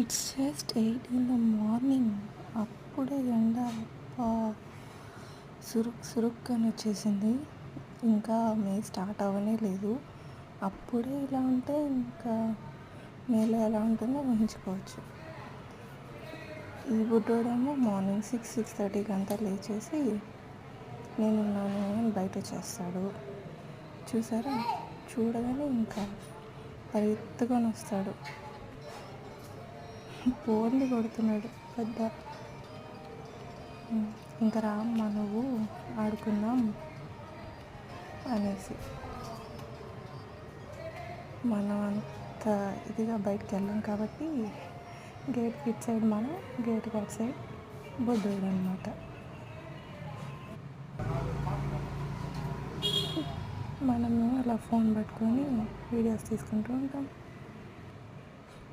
It's just 8 in the morning. అప్పుడే ఎండ అబ్బా సురుక్ అని వచ్చేసింది. ఇంకా మే స్టార్ట్ అవ్వనే లేదు. అప్పుడే ఇలా ఉంటే ఇంకా మేలో ఎలా ఉంటుందో ఊహించుకోవచ్చు. ఈ బుడ్డోడేమో మార్నింగ్ 6:30కి అంతా లేచేసి నేనున్నాను అని బయట వచ్చేస్తాడు. చూసారా, చూడగానే ఇంకా పరిగెత్తుకొని వస్తాడు. పోర్లు కొడుతున్నాడు పెద్ద. ఇంకా రామ్మ నువ్వు ఆడుకుందాం అనేసి. మనం అంత ఇదిగా బయటకు వెళ్ళాం కాబట్టి గేట్కి ఇటు సైడ్ మనం, గేట్కి అటు సైడ్ బొడ్డోడు అనమాట. మనము అలా ఫోన్ పట్టుకొని వీడియోస్ తీసుకుంటూ ఉంటాం.